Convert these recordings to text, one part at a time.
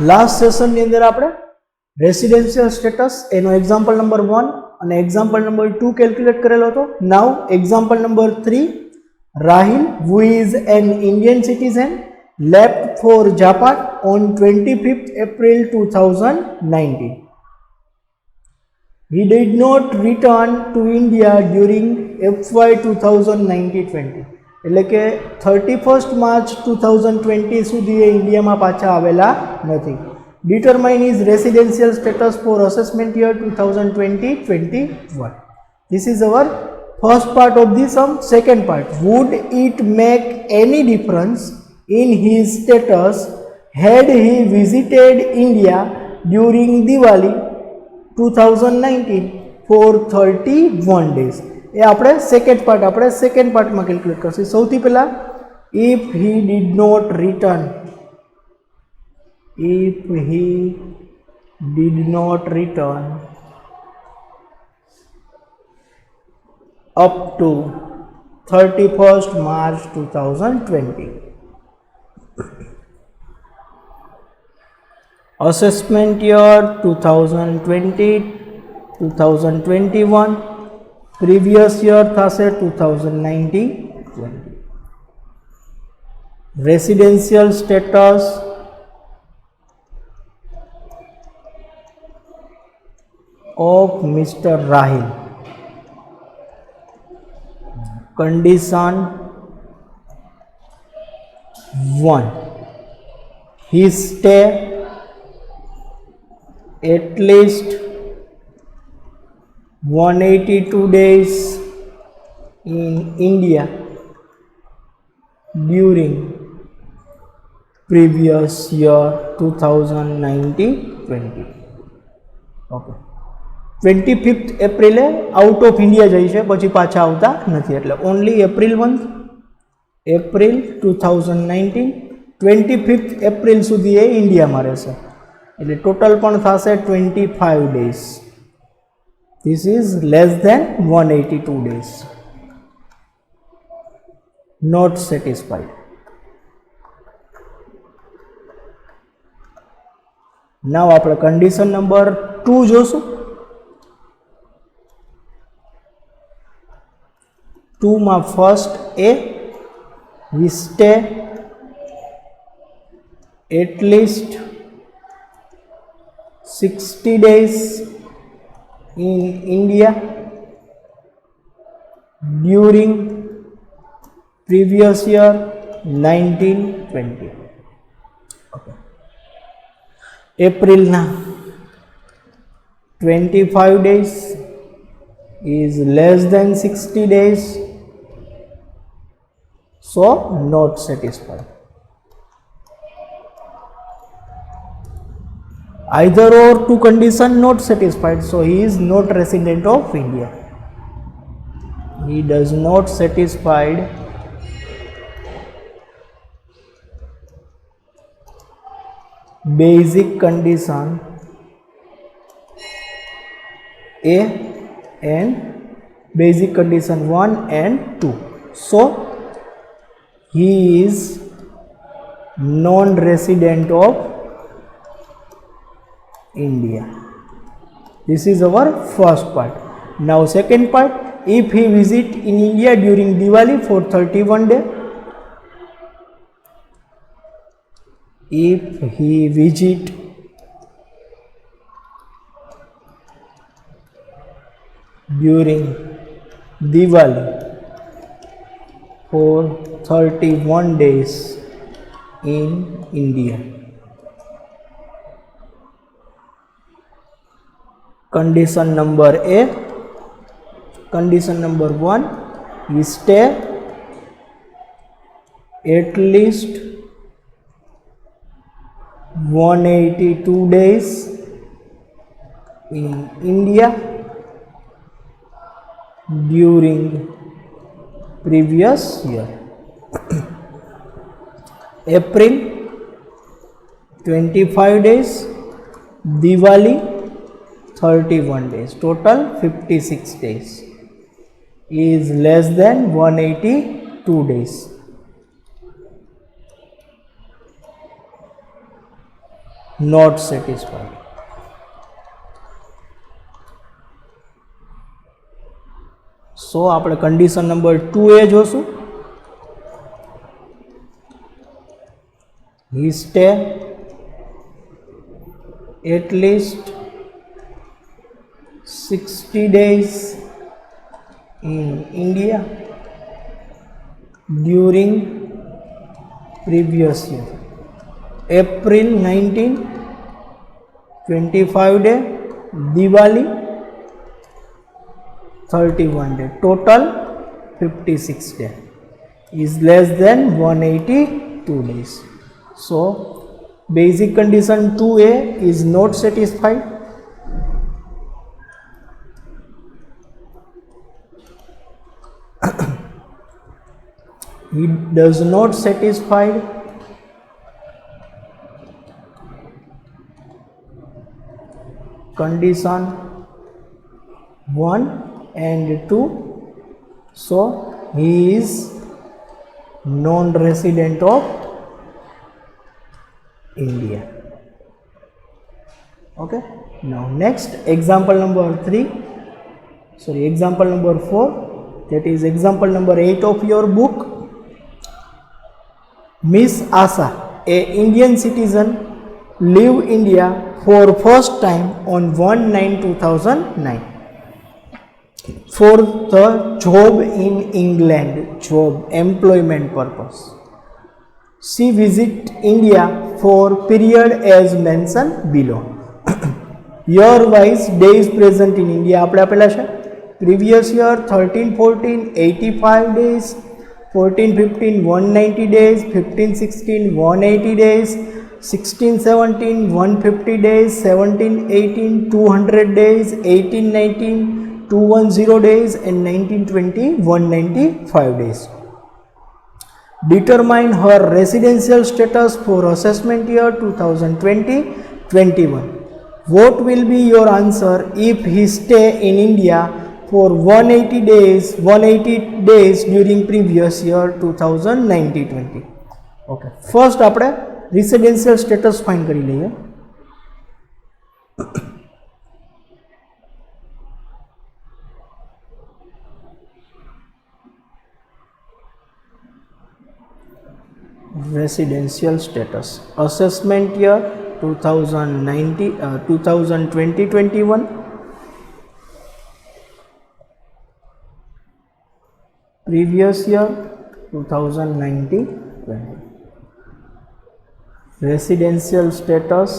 Last સેશનની અંદર આપણે રેસિડેન્શિયલ સ્ટેટસ એનો એક્ઝામ્પલ નંબર 1 અને એક્ઝામ્પલ નંબર 2 કેલ્ક્યુલેટ કરેલો હતો. Now example number 3, Rahil who is an Indian citizen left for Japan on 25th April 2019. He did not return to India during FY 2019-20. એટલે કે 31st March 2020 સુધી એ ઇન્ડિયામાં પાછા આવેલા નથી. Determine his residential status for assessment year 2020-21. This is our first part of the sum. Second part, would it make any difference in his status had he visited India during Diwali 2019 for 31 days? એ આપણે second પાર્ટમાં calculate કરશું. સૌથી પહેલા if he did not return up to 31st March 2020. Assessment year 2020-2021, previous year thase 2019-20. Residential status of Mr. Rahil. Condition 1, he stay at least 182 days in India during previous year 2019-20. Okay. 25th એપ્રિલે out of India જઈ છે, પછી પાછા આવતા નથી, એટલે only April month, April 2019, 25th April સુધી એ ઇન્ડિયામાં રહેશે, એટલે ટોટલ પણ થશે 25 days. This is less than 182 days. Not satisfied. Now આપણે કન્ડિશન નંબર 2 જોશું. 2 માં first A, we stay at least 60 days in India during previous year 1920. Okay. April na 25 days is less than 60 days, so not satisfied. Either or two condition not satisfied, so he is not resident of India. He does not satisfied basic condition A and basic condition 1 and 2, so he is non-resident of India. This is our first part. Now second part, if he visit in India during Diwali for 31 days, if he visit during Diwali for 31 days in India. Condition number A. Condition number 1, we stay at least 182 days in India during previous year. April 25 days, Diwali 31 days, total 56 days, is less than 182 days. not satisfied. So આપણે condition number 2A જોશું. He stay at least 60 days in India during previous year. April 19, 25 day, Diwali 31 day, total 56 day is less than 182 days. So basic condition 2A is not satisfied. He does not satisfied. Condition 1 and 2, so he is non-resident of India. Okay, now next example number 4, that is example number 8 of your book. Miss Asha, a Indian citizen, leave India for first time on 1/9/2009 for the job in England, employment purpose. She visit India for period as mentioned below. Year wise days present in India આપણે આપેલા છે. Previous year 13-14 85 days, 14-15 190 days, 15-16 180 days, 16-17 150 days, 17-18 200 days, 18-19 210 days, and 19-20 195 days. Determine her residential status for assessment year 2020-21. What will be your answer if he stay in India for 180 days during previous year 2019-20? Okay, first આપણે residential status find કરી લઈએ. Residential status assessment year 2020-21, previous year 2019-20. Residential status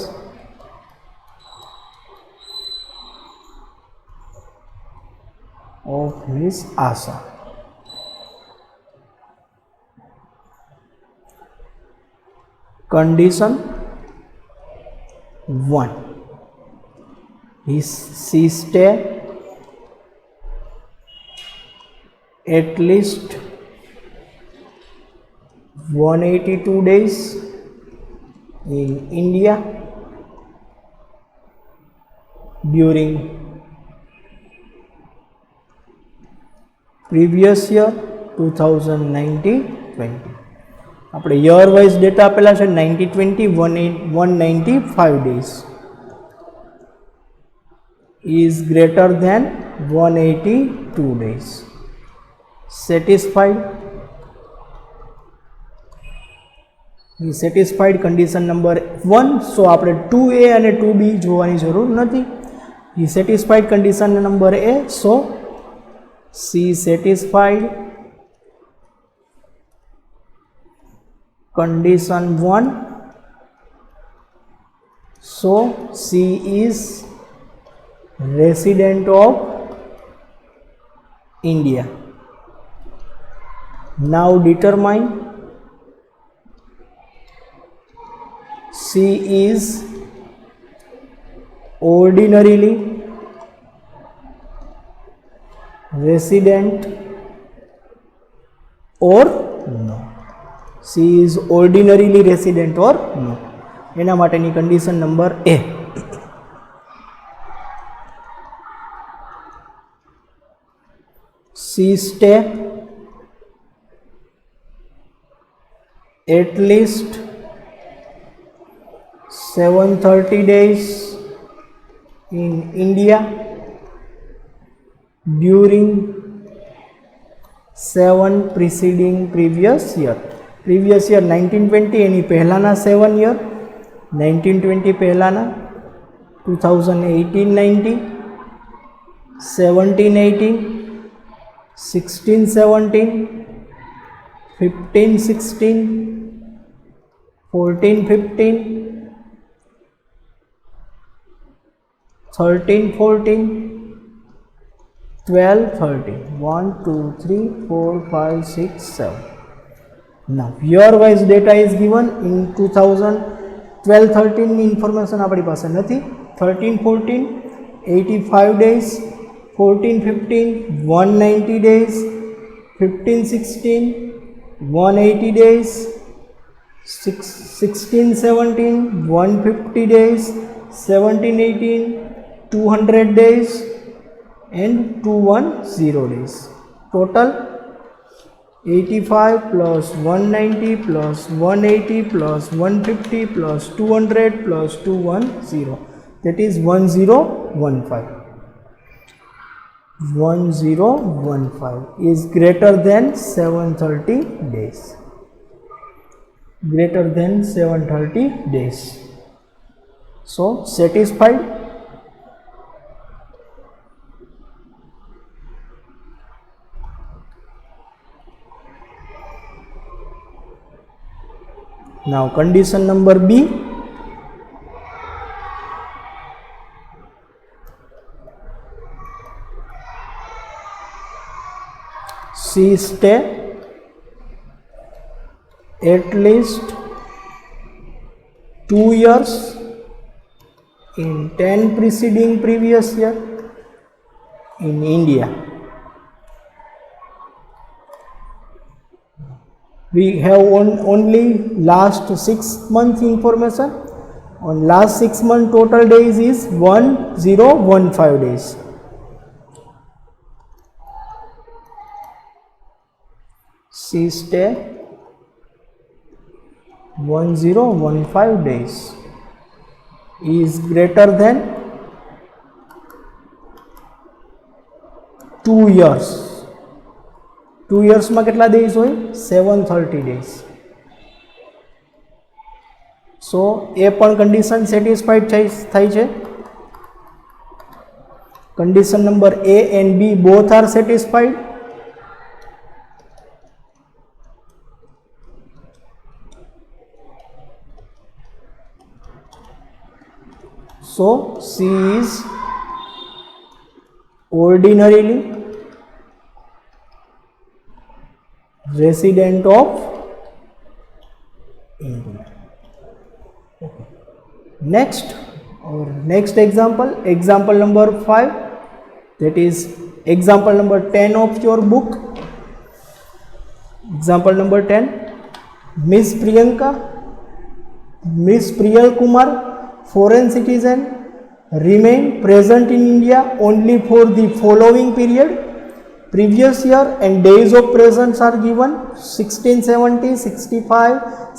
of Miss Asha. Condition 1, she stay at least 182 days in India during previous year 2019-20. આપણે year wise data આપેલા છે 90-20 195 days is greater than 182 days. Satisfied? Satisfied condition number 1. So આપણે 2A અને 2B જોવાની જરૂર નથી. He satisfied condition number A, so she satisfied condition 1, so she is resident of India. Now determine she is ordinarily resident or no. She is ordinarily resident or no. એના માટેની condition number A. She stay at least 730 days in India during 7 preceding previous year. Previous year 1920 એની પહેલાના 7 year, 1920 પહેલાના, 2018-19, 17-18, 16-17, 15-16, 14-15, 13-14, 12-13, 1, 2, 3, 4, 5, 6, 7. Now year wise data is given in 2012-13 information આપણી પાસે નથી. 13-14 85 days, 14-15 190 days, 15-16 180 days, 16-17 150 days, 17-18 200 days and 210 days. Total 85 plus 190 plus 180 plus 150 plus 200 plus 210, that is 1015. 1015 is greater than 730 days. Greater than 730 days. So satisfied? Now condition number B. She stay at least 2 years in 10 preceding previous year in India. We have only last 6 months information. On last 6 month total days is 1015 days. She stay 1015 days is greater than 2 years. 2 years માં કેટલા days હોય? 730 days. So એ પણ condition satisfied થાય છે. Condition number A and B both are satisfied. So she is ordinarily resident of India. Okay. Next example number 5, that is example number 10 of your book. Example number 10, Miss Priyal Kumar, foreign citizen, remain present in India only for the following period. Previous year and days of presence are given: 1670, 65,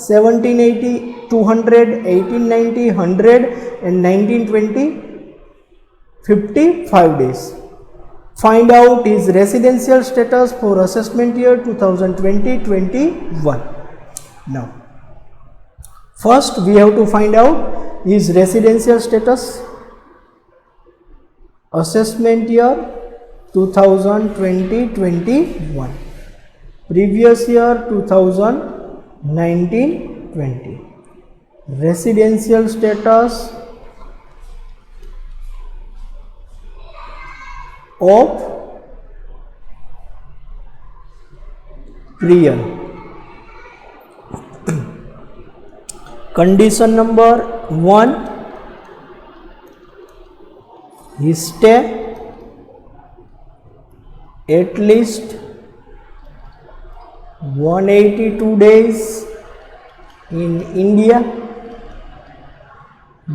1780, 200, 1890, 100 and 1920, 55 days. Find out his residential status for assessment year 2020-21. Now, first we have to find out his residential status. Assessment year 2020-21, previous year 2019-20. Residential status of Priyal. Condition number 1, he stay at least 182 days in India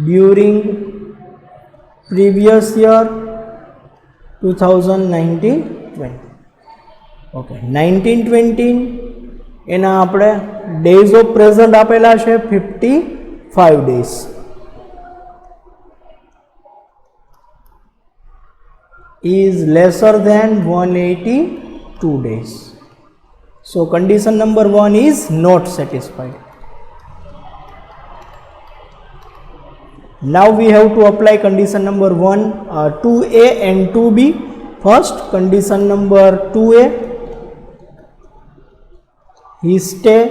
during previous year 2019-20. Okay, 1920 એના આપણે days of present આપેલા છે 55 days. is lesser than 182 days. So condition number 1 is not satisfied. Now we have to apply condition number 2a and 2b. First, condition number 2a, he stay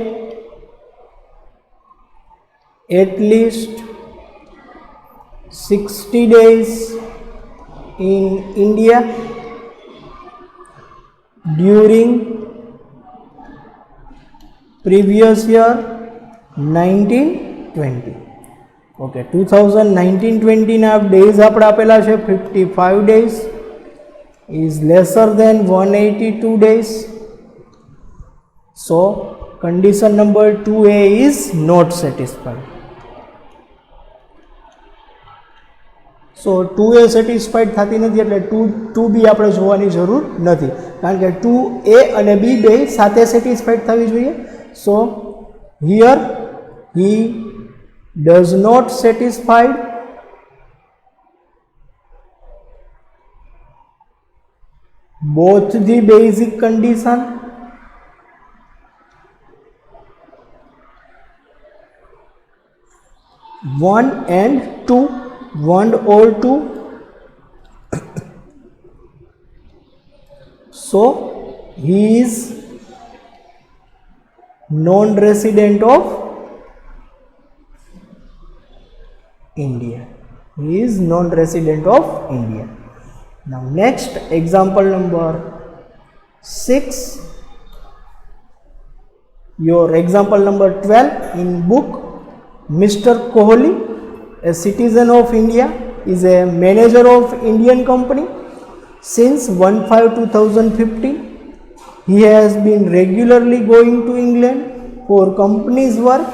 at least 60 days in India during previous year 1920. Okay 2019-20 ના days આપણે આપેલા છે 55 days is lesser than 182 days. So condition number 2a is not satisfied. So 2a satisfied થતી નથી એટલે 2b આપણે જોવાની જરૂર નથી કારણ કે 2a અને b બે સાથે સેટિસ્ફાઈડ થવી જોઈએ. So here he does not satisfied both the basic condition one and two, one or two. So he is non-resident of India. He is non-resident of India. Now next, example number 6. Your example number 12 in book. Mr. Kohli, a citizen of India, is a manager of Indian company. Since 1/5/2015, he has been regularly going to England for company's work.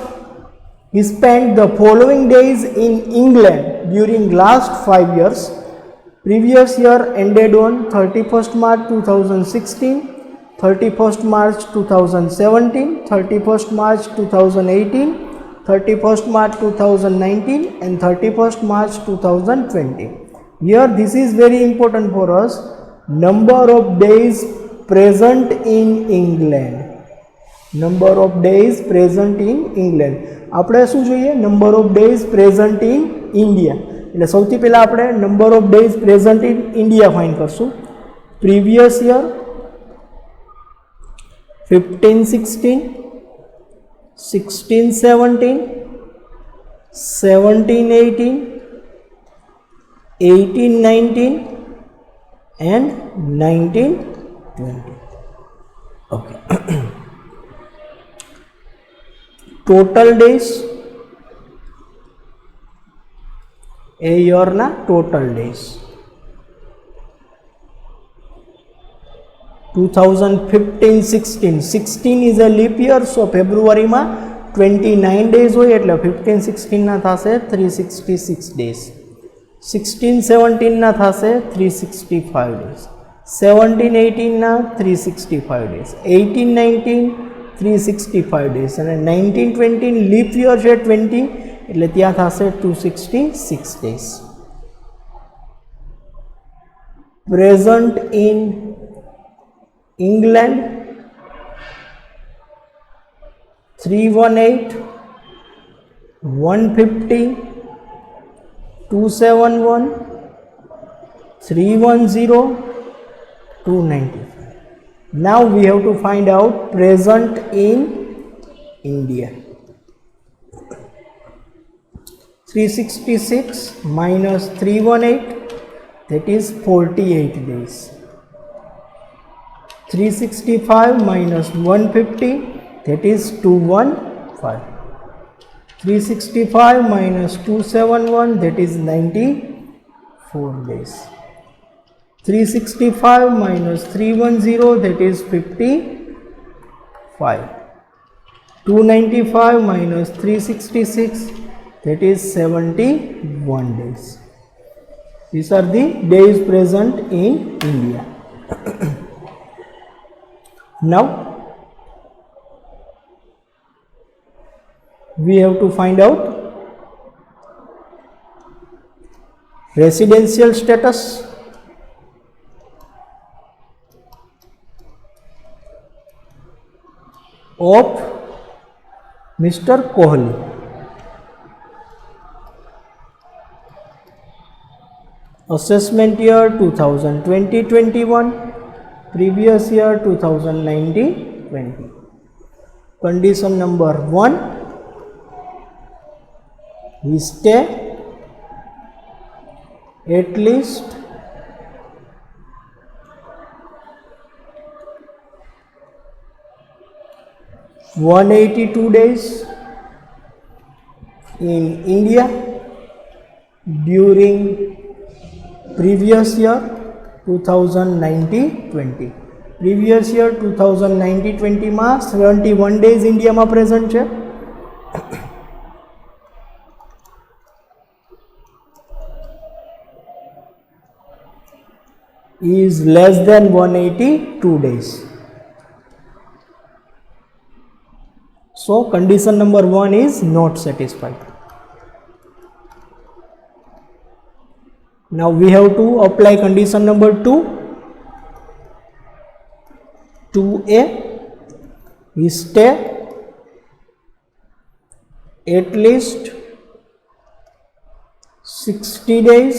He spent the following days in England during last 5 years. Previous year ended on 31st March 2016, 31st March 2017, 31st March 2018, 31st March 2019 and 31st March 2020. Here this is very important for us. Number of days present in England. Number of days present in England. આપણે શું જોઈએ? Number of days present in India. એટલે સૌથી પહેલાં આપણે number of days present in India find કરશું. Previous year 15-16, 16-17, 17-18, 18-19 and 19-20. Okay. Total days, a year na total days 2015-16, 16 is a leap year, so February ma 29 days hoy એટલે 15-16 ના થશે 366 days. 16-17 ના થશે 365 days. 17-18 ના 365 days. 18-19 365 days અને 19-20 leap year છે 20 એટલે ત્યાં થશે 266 days. Present in England 318, 150, 271, 310, 295. Now we have to find out present in India. 366 minus 318, that is 48 days. 365 minus 150, that is 215. 365 minus 271, that is 94 days. 365 minus 310, that is 55. 295 minus 366, that is 71 days. These are the days present in India. Now we have to find out residential status. of Mr. Kohli. Assessment year 2020-21, previous year 2019-20. Condition number 1, he stay at least 182 days in India during previous year 2019-20. previous year 2019-20 માં 71 days ઇન્ડિયામાં present છે. is less than 182 days. So condition number 1 is not satisfied. Now we have to apply condition number 2. 2A, he stay at least 60 days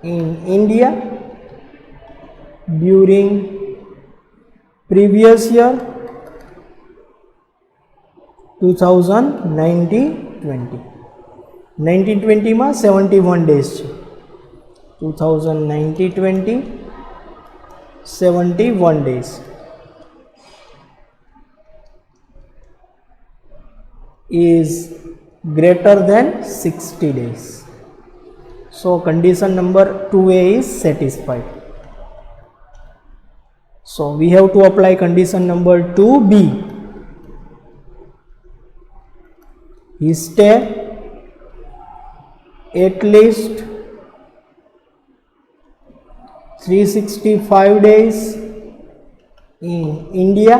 in India during previous year 2019-20. 1920 માં 71 days છે. 2019-20 71 days is greater than 60 days. So condition number 2A is satisfied. So we have to apply condition number 2B. He stay at least 365 days in India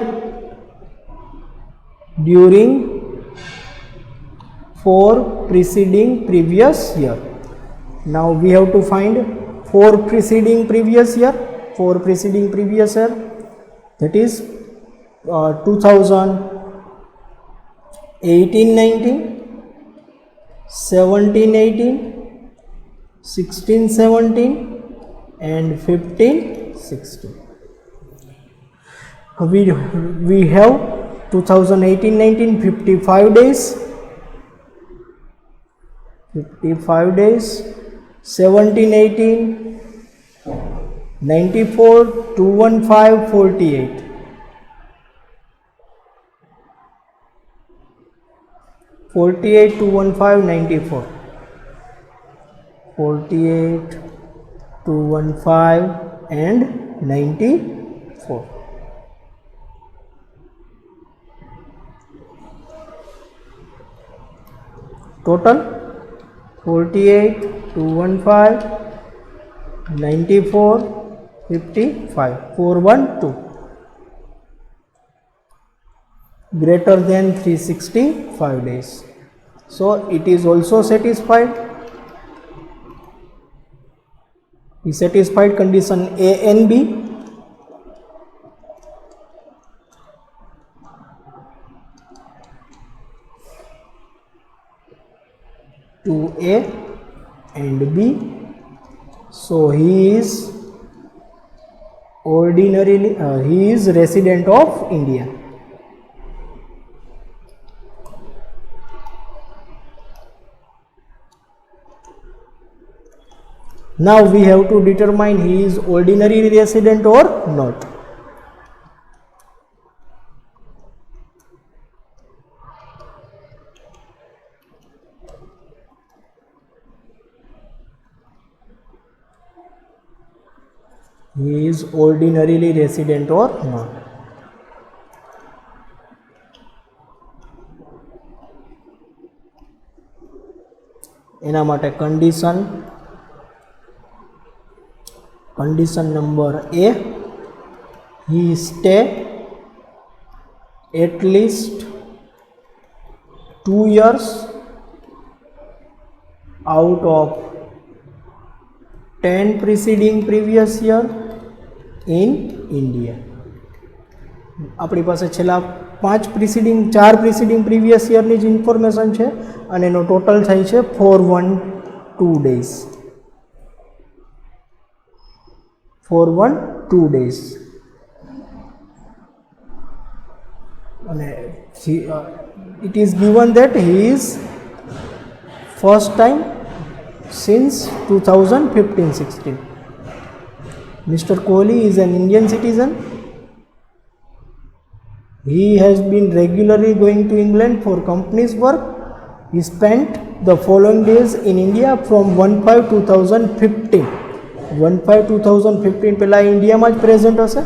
during 4 preceding previous year. Now we have to find 4 preceding previous year. 4 preceding previous year, that is 2018-19, 17-18, 16-17 and 15-16. We have 2018-19 55 days, 17-18 94, 215, 48. 48, 215, 94. 48, 215 and 94. Total 48, 215, 94, 55, 412. Greater than 365 days. So it is also satisfied. We satisfied condition A and B. To A and B. So he is ordinarily he is resident of India. Now we have to determine he is ordinary resident or not. He is ordinarily resident or not. એના માટે condition number A, he stay at least 2 years out of 10 preceding previous year in India. આપણી પાસે છેલ્લા 4 પ્રિસીડિંગ previous યરની જ information છે અને એનો total થાય છે 412 ડેઝ. 412 ડેઝ. અને it is given that he is first time since 2015-16. Mr. Kohli is an Indian citizen. He has been regularly going to England for company's work. He spent the following days in India from 1/5/2015. 1/5/2015 પહેલા ઇન્ડિયામાં જ present હશે.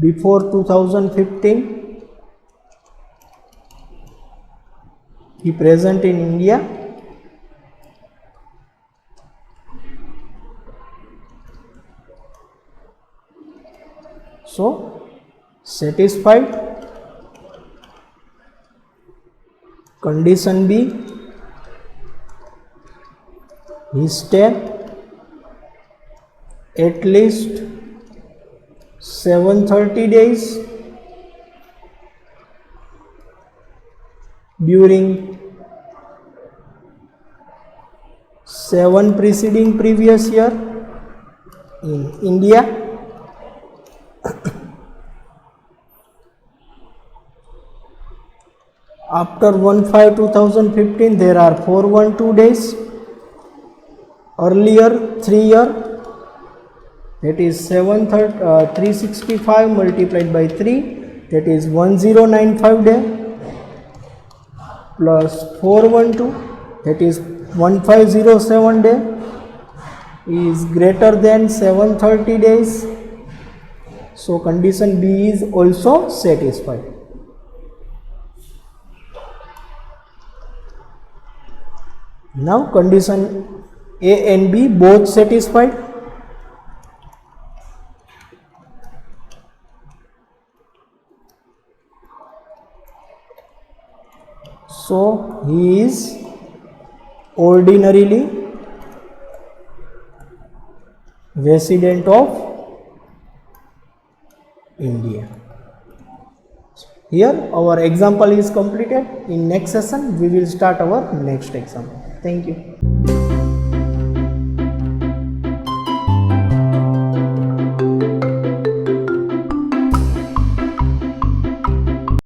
Before 2015 he present in India. So satisfied. Condition B, he stay at least 730 days during 7 preceding previous year in India. After 1/5/2015 there are 412 days. Earlier 3 year, that is 365 multiplied by 3, that is 1095 day, plus 412, that is 1507 day, is greater than 730 days. So condition B is also satisfied. Now condition A and B both satisfied. So he is ordinarily resident of India. Here our example is completed. In next session we will start our next example. Thank you.